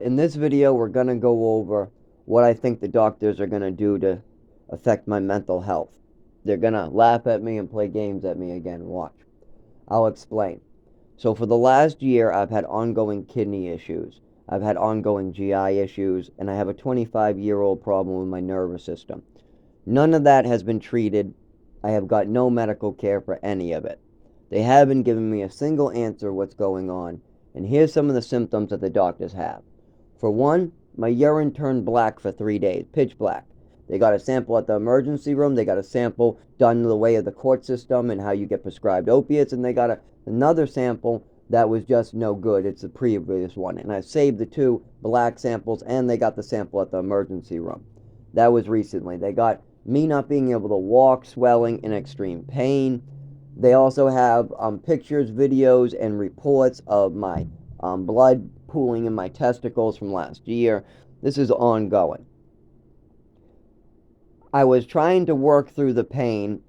In this video, we're going to go over what I think the doctors are going to do to affect my mental health. They're going to laugh at me and play games at me again. Watch. I'll explain. So, for the last year, I've had ongoing kidney issues. I've had ongoing GI issues, and I have a 25-year-old problem with my nervous system. None of that has been treated. I have got no medical care for any of it. They haven't given me a single answer what's going on, and here's some of the symptoms that the doctors have. For one, my urine turned black for 3 days, pitch black. They got a sample at the emergency room. They got a sample done the way of the court system and how you get prescribed opiates. And they got another sample that was just no good. It's the previous one. And I saved the two black samples, and they got the sample at the emergency room. That was recently. They got me not being able to walk, swelling, and extreme pain. They also have pictures, videos, and reports of my blood pooling in my testicles from last year. This is ongoing. I was trying to work through the pain,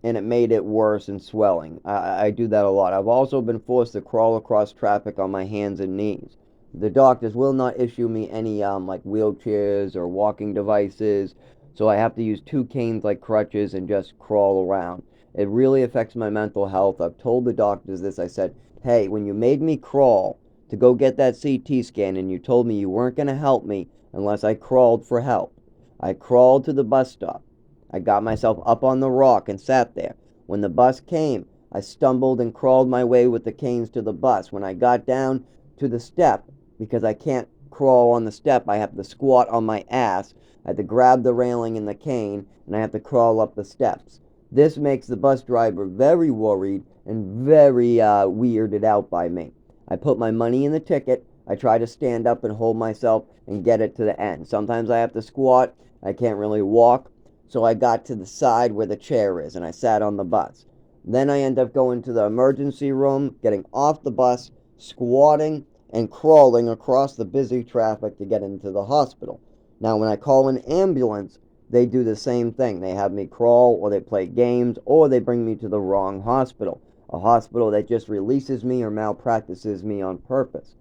and it made it worse and swelling. I do that a lot. I've also been forced to crawl across traffic on my hands and knees. The doctors will not issue me any like wheelchairs or walking devices, so I have to use two canes like crutches and just crawl around. It really affects my mental health. I've told the doctors this. I said, hey, when you made me crawl to go get that CT scan and you told me you weren't going to help me unless I crawled for help, I crawled to the bus stop. I got myself up on the rock and sat there. When the bus came, I stumbled and crawled my way with the canes to the bus. When I got down to the step, because I can't crawl on the step, I have to squat on my ass. I have to grab the railing and the cane, and I have to crawl up the steps. This makes the bus driver very worried and very weirded out by me. I put my money in the ticket. I try to stand up and hold myself and get it to the end. Sometimes I have to squat. I can't really walk. So I got to the side where the chair is, and I sat on the bus. Then I end up going to the emergency room, getting off the bus, squatting, and crawling across the busy traffic to get into the hospital. Now, when I call an ambulance, they do the same thing. They have me crawl, or they play games, or they bring me to the wrong hospital. A hospital that just releases me or malpractices me on purpose.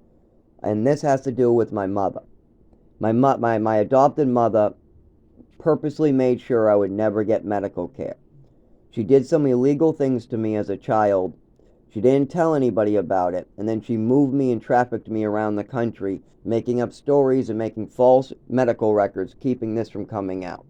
And this has to do with my mother. My adopted mother purposely made sure I would never get medical care. She did some illegal things to me as a child. She didn't tell anybody about it, and then she moved me and trafficked me around the country, making up stories and making false medical records, keeping this from coming out.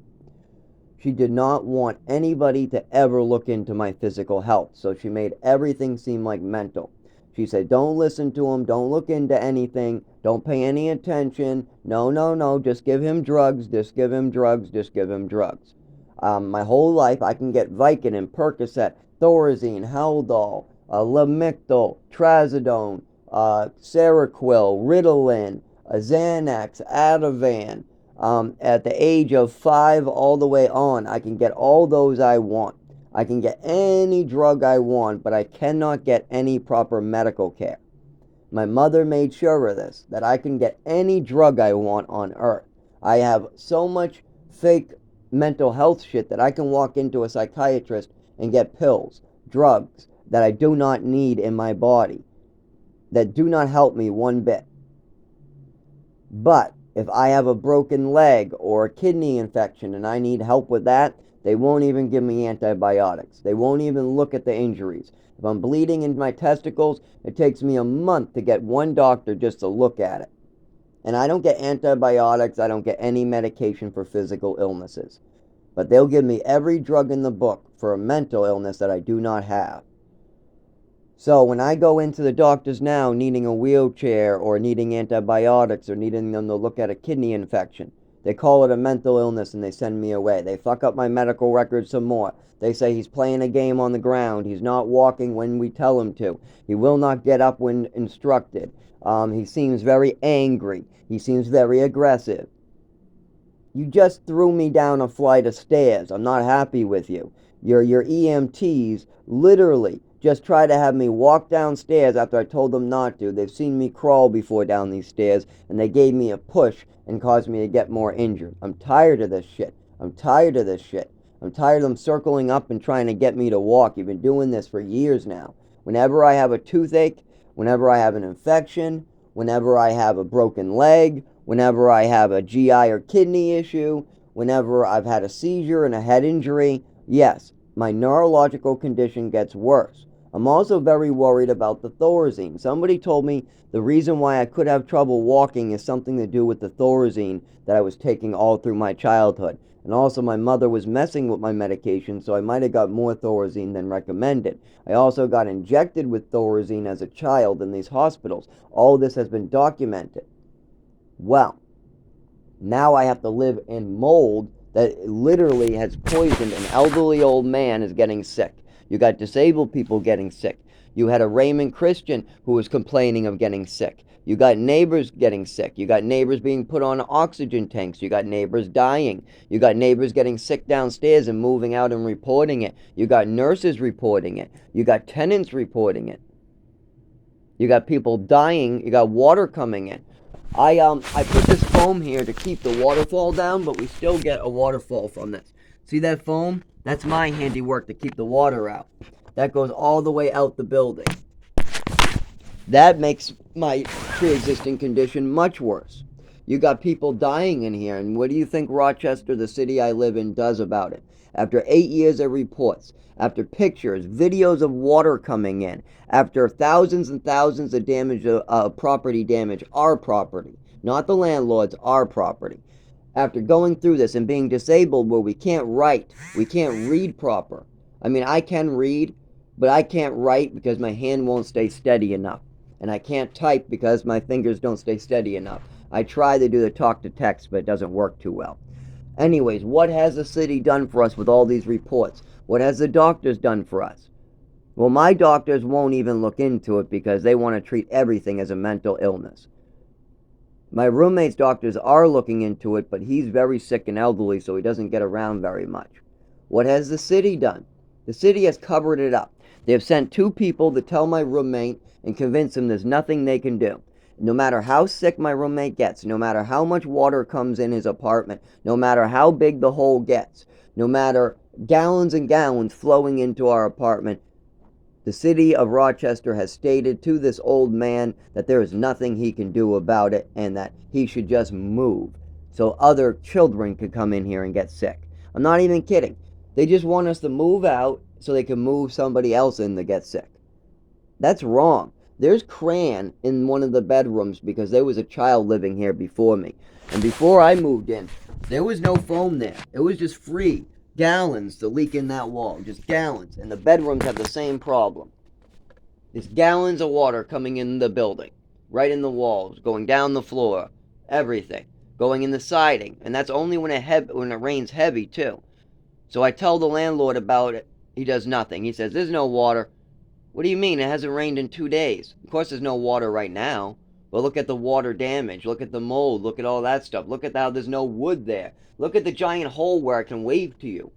She did not want anybody to ever look into my physical health, so she made everything seem like mental. She said, don't listen to him, don't look into anything, don't pay any attention, no, just give him drugs, just give him drugs, just give him drugs. My whole life, I can get Vicodin, Percocet, Thorazine, Haldol, Lamictal, Trazodone, Seroquel, Ritalin, Xanax, Ativan. At the age of 5 all the way on, I can get all those I want. I can get any drug I want, but I cannot get any proper medical care. My mother made sure of this, that I can get any drug I want on earth. I have so much fake mental health shit that I can walk into a psychiatrist and get pills, drugs that I do not need in my body, that do not help me one bit. But if I have a broken leg or a kidney infection and I need help with that, they won't even give me antibiotics. They won't even look at the injuries. If I'm bleeding in my testicles, it takes me a month to get one doctor just to look at it. And I don't get antibiotics. I don't get any medication for physical illnesses. But they'll give me every drug in the book for a mental illness that I do not have. So when I go into the doctors now needing a wheelchair or needing antibiotics or needing them to look at a kidney infection, they call it a mental illness and they send me away. They fuck up my medical records some more. They say he's playing a game on the ground. He's not walking when we tell him to. He will not get up when instructed. He seems very angry. He seems very aggressive. You just threw me down a flight of stairs. I'm not happy with you. Your EMTs literally just try to have me walk downstairs after I told them not to. They've seen me crawl before down these stairs, and they gave me a push and caused me to get more injured. I'm tired of this shit. I'm tired of this shit. I'm tired of them circling up and trying to get me to walk. You've been doing this for years now. Whenever I have a toothache, whenever I have an infection, whenever I have a broken leg, whenever I have a GI or kidney issue, whenever I've had a seizure and a head injury. Yes, my neurological condition gets worse. I'm also very worried about the Thorazine. Somebody told me the reason why I could have trouble walking is something to do with the Thorazine that I was taking all through my childhood. And also, my mother was messing with my medication, so I might have got more Thorazine than recommended. I also got injected with Thorazine as a child in these hospitals. All this has been documented. Well, now I have to live in mold that literally has poisoned an elderly old man is getting sick. You got disabled people getting sick. You had a Raymond Christian who was complaining of getting sick. You got neighbors getting sick. You got neighbors being put on oxygen tanks. You got neighbors dying. You got neighbors getting sick downstairs and moving out and reporting it. You got nurses reporting it. You got tenants reporting it. You got people dying. You got water coming in. I put this foam here to keep the waterfall down, but we still get a waterfall from this. See that foam? That's my handiwork to keep the water out. That goes all the way out the building. That makes my pre-existing condition much worse. You got people dying in here, and what do you think Rochester, the city I live in, does about it? After 8 years of reports, after pictures, videos of water coming in, after thousands and thousands of damage, property damage, our property, not the landlord's, our property. After going through this and being disabled where we can't write, we can't read proper. I mean, I can read, but I can't write because my hand won't stay steady enough. And I can't type because my fingers don't stay steady enough. I try to do the talk to text, but it doesn't work too well. Anyways, what has the city done for us with all these reports? What has the doctors done for us? Well, my doctors won't even look into it because they want to treat everything as a mental illness. My roommate's doctors are looking into it, but he's very sick and elderly, so he doesn't get around very much. What has the city done? The city has covered it up. They have sent 2 people to tell my roommate and convince him there's nothing they can do. No matter how sick my roommate gets, no matter how much water comes in his apartment, no matter how big the hole gets, no matter gallons and gallons flowing into our apartment, the city of Rochester has stated to this old man that there is nothing he can do about it and that he should just move so other children could come in here and get sick. I'm not even kidding. They just want us to move out so they can move somebody else in to get sick. That's wrong. There's crayon in one of the bedrooms because there was a child living here before me. And before I moved in, there was no foam there. It was just free gallons to leak in that wall. Just gallons. And the bedrooms have the same problem. There's gallons of water coming in the building. Right in the walls. Going down the floor. Everything. Going in the siding. And that's only when it rains heavy too. So I tell the landlord about it. He does nothing. He says, there's no water. What do you mean? It hasn't rained in 2 days. Of course there's no water right now. But look at the water damage. Look at the mold. Look at all that stuff. Look at how there's no wood there. Look at the giant hole where I can wave to you.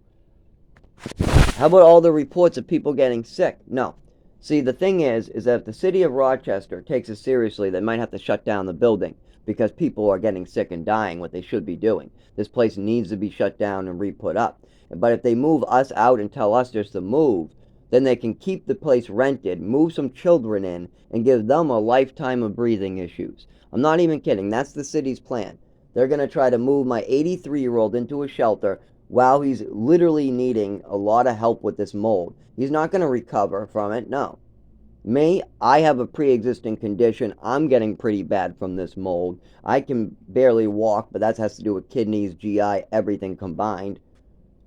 How about all the reports of people getting sick? No. See, the thing is that if the city of Rochester takes it seriously, they might have to shut down the building because people are getting sick and dying, what they should be doing. This place needs to be shut down and re-put up. But if they move us out and tell us just to move, then they can keep the place rented, move some children in, and give them a lifetime of breathing issues. I'm not even kidding. That's the city's plan. They're going to try to move my 83-year-old into a shelter while he's literally needing a lot of help with this mold. He's not going to recover from it, no. Me, I have a pre-existing condition. I'm getting pretty bad from this mold. I can barely walk, but that has to do with kidneys, GI, everything combined.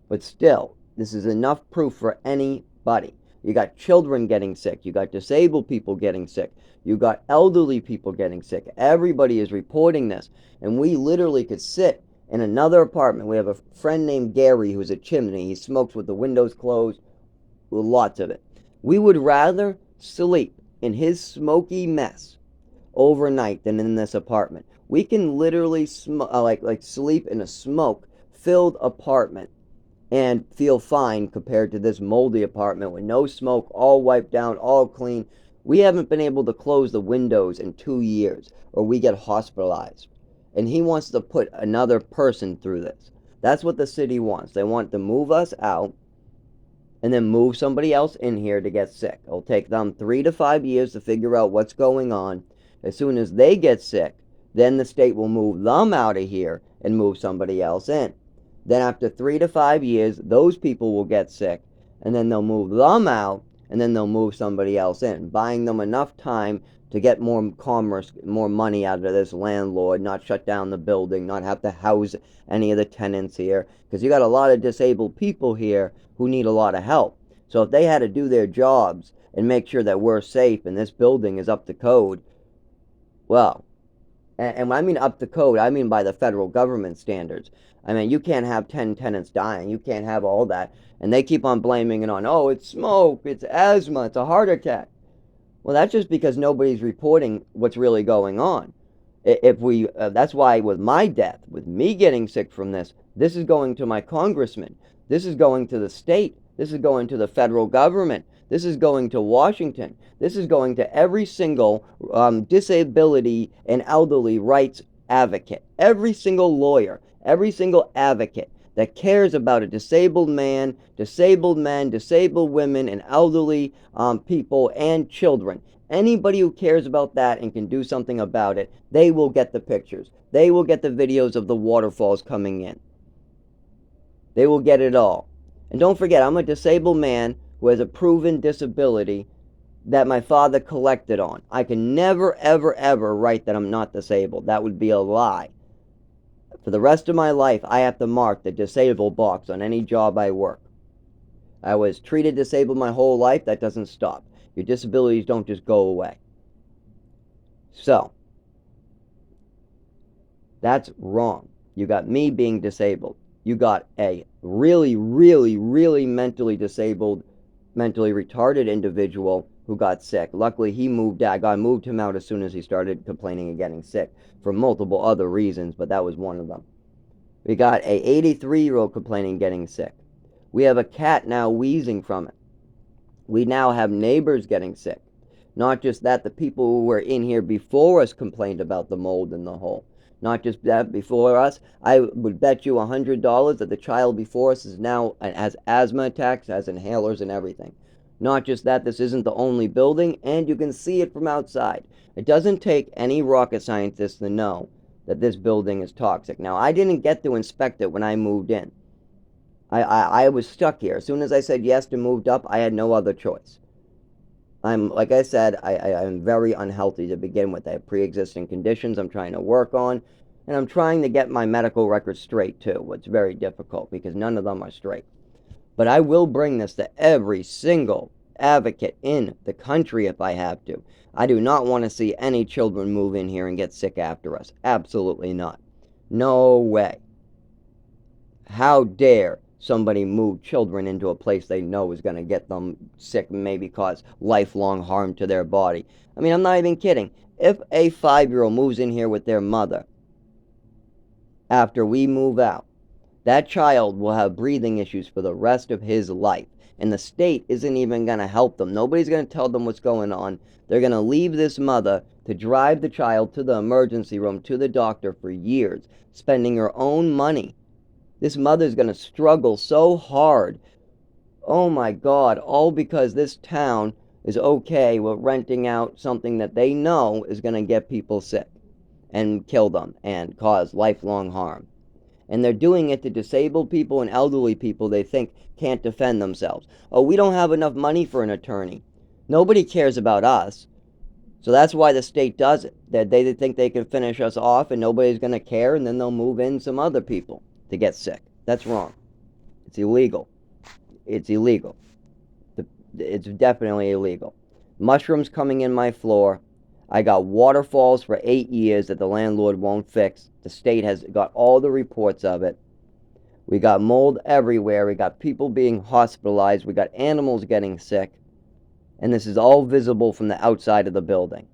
But still, this is enough proof for anybody. You got children getting sick. You got disabled people getting sick. You got elderly people getting sick. Everybody is reporting this. And we literally could sit in another apartment. We have a friend named Gary who's a chimney. He smokes with the windows closed. Lots of it. We would rather sleep in his smoky mess overnight than in this apartment. We can literally sleep in a smoke-filled apartment and feel fine compared to this moldy apartment with no smoke, all wiped down, all clean. We haven't been able to close the windows in 2 years, or we get hospitalized. And he wants to put another person through this. That's what the city wants. They want to move us out and then move somebody else in here to get sick. It'll take them 3 to 5 years to figure out what's going on. As soon as they get sick, then the state will move them out of here and move somebody else in. Then after 3 to 5 years, those people will get sick, and then they'll move them out, and then they'll move somebody else in, buying them enough time to get more commerce, more money out of this landlord, not shut down the building, not have to house any of the tenants here, because you got a lot of disabled people here who need a lot of help. So if they had to do their jobs and make sure that we're safe and this building is up to code, well, and when I mean up to code, I mean by the federal government standards. I mean, you can't have 10 tenants dying. You can't have all that. And they keep on blaming it on, oh, it's smoke, it's asthma, it's a heart attack. Well, that's just because nobody's reporting what's really going on. If we, that's why with my death, with me getting sick from this is going to my congressman. This is going to the state. This is going to the federal government. This is going to Washington. This is going to every single disability and elderly rights advocate, every single lawyer, every single advocate that cares about a disabled man, disabled men, disabled women, and elderly people and children. Anybody who cares about that and can do something about it, they will get the pictures. They will get the videos of the waterfalls coming in. They will get it all. And don't forget, I'm a disabled man who has a proven disability that my father collected on. I can never, ever, ever write that I'm not disabled. That would be a lie. For the rest of my life, I have to mark the disabled box on any job I work. I was treated disabled my whole life. That doesn't stop. Your disabilities don't just go away. So, that's wrong. You got me being disabled. You got a really, really, really mentally disabled, mentally retarded individual who got sick. Luckily, he moved out. God moved him out as soon as he started complaining and getting sick for multiple other reasons, but that was one of them. We got a 83-year-old complaining and getting sick. We have a cat now wheezing from it. We now have neighbors getting sick. Not just that, the people who were in here before us complained about the mold in the hole. Not just that, before us, I would bet you $100 that the child before us is now has asthma attacks, has inhalers and everything. Not just that, this isn't the only building, and you can see it from outside. It doesn't take any rocket scientist to know that this building is toxic. Now, I didn't get to inspect it when I moved in. I was stuck here. As soon as I said yes to moved up, I had no other choice. Like I said, I'm very unhealthy to begin with. I have pre-existing conditions I'm trying to work on, and I'm trying to get my medical records straight too. It's very difficult because none of them are straight. But I will bring this to every single advocate in the country if I have to. I do not want to see any children move in here and get sick after us. Absolutely not. No way. How dare somebody move children into a place they know is going to get them sick and maybe cause lifelong harm to their body. I mean, I'm not even kidding. If a 5-year-old moves in here with their mother after we move out, that child will have breathing issues for the rest of his life. And the state isn't even going to help them. Nobody's going to tell them what's going on. They're going to leave this mother to drive the child to the emergency room, to the doctor for years, spending her own money. This mother's going to struggle so hard. Oh my God, all because this town is okay with renting out something that they know is going to get people sick and kill them and cause lifelong harm. And they're doing it to disabled people and elderly people they think can't defend themselves. Oh, we don't have enough money for an attorney. Nobody cares about us. So that's why the state does it. That they think they can finish us off and nobody's going to care, and then they'll move in some other people to get sick. That's wrong. It's illegal. It's illegal. It's definitely illegal. Mushrooms coming in my floor. I got waterfalls for 8 years that the landlord won't fix. The state has got all the reports of it. We got mold everywhere. We got people being hospitalized. We got animals getting sick. And this is all visible from the outside of the building.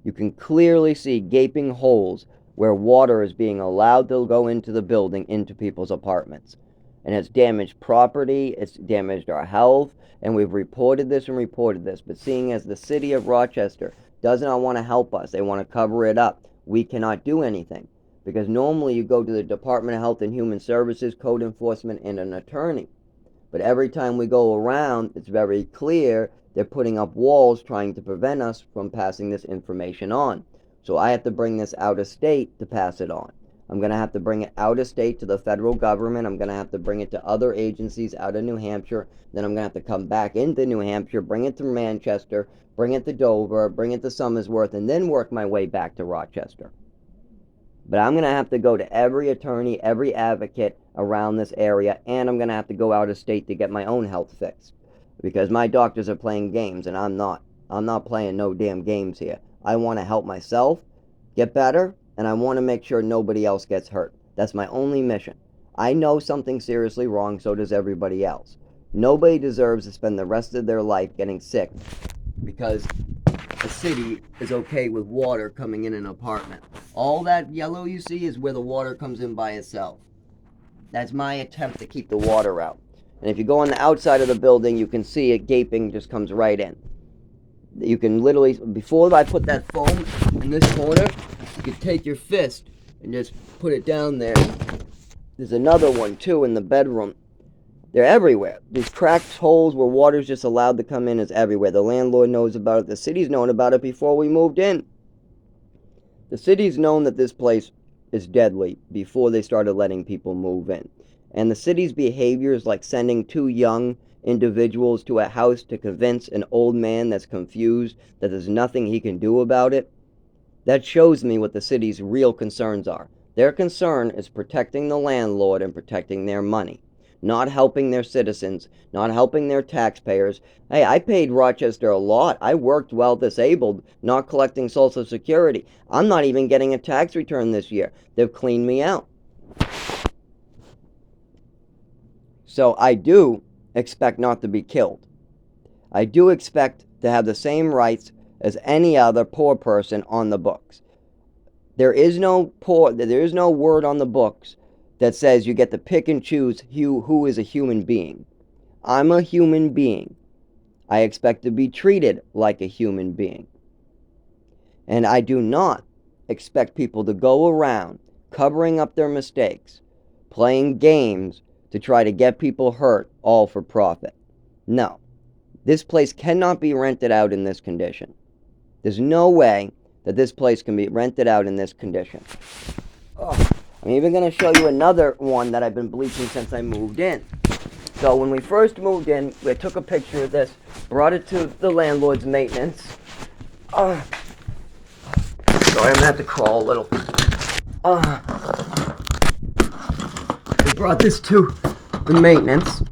You can clearly see gaping holes where water is being allowed to go into the building, into people's apartments. And it's damaged property, it's damaged our health, and we've reported this and reported this. But seeing as the city of Rochester does not want to help us, they want to cover it up, we cannot do anything. Because normally you go to the Department of Health and Human Services, code enforcement, and an attorney. But every time we go around, it's very clear They're putting up walls trying to prevent us from passing this information on. So I have to bring this out of state to pass it on. I'm going to have to bring it out of state to the federal government. I'm going to have to bring it to other agencies out of New Hampshire. Then I'm going to have to come back into New Hampshire, bring it to Manchester, bring it to Dover, bring it to Somersworth, and then work my way back to Rochester. But I'm going to have to go to every attorney, every advocate around this area, and I'm going to have to go out of state to get my own health fixed. Because my doctors are playing games, and I'm not. I'm not playing no damn games here. I want to help myself get better, and I want to make sure nobody else gets hurt. That's my only mission. I know something's seriously wrong, so does everybody else. Nobody deserves to spend the rest of their life getting sick because a city is okay with water coming in an apartment. All that yellow you see is where the water comes in by itself. That's my attempt to keep the water out. And if you go on the outside of the building, you can see it gaping just comes right in. You can literally, before I put that foam in this corner, you can take your fist and just put it down there. There's another one too in the bedroom. They're everywhere. These cracked holes where water's just allowed to come in is everywhere. The landlord knows about it. The city's known about it before we moved in. The city's known that this place is deadly before they started letting people move in. And the city's behavior is like sending two young individuals to a house to convince an old man that's confused that there's nothing he can do about it. That shows me what the city's real concerns are. Their concern is protecting the landlord and protecting their money, not helping their citizens, not helping their taxpayers. Hey, I paid Rochester a lot. I worked while disabled, not collecting Social Security. I'm not even getting a tax return this year. They've cleaned me out. So I do expect not to be killed. I do expect to have the same rights as any other poor person on the books. There is no word on the books that says you get to pick and choose who is a human being. I'm a human being. I expect to be treated like a human being. And I do not expect people to go around covering up their mistakes, playing games to try to get people hurt, all for profit. No. This place cannot be rented out in this condition. There's no way that this place can be rented out in this condition. Oh, I'm even going to show you another one that I've been bleaching since I moved in. So when we first moved in, we took a picture of this, brought it to the landlord's maintenance. Sorry, I'm going to have to crawl a little. We brought this to the maintenance.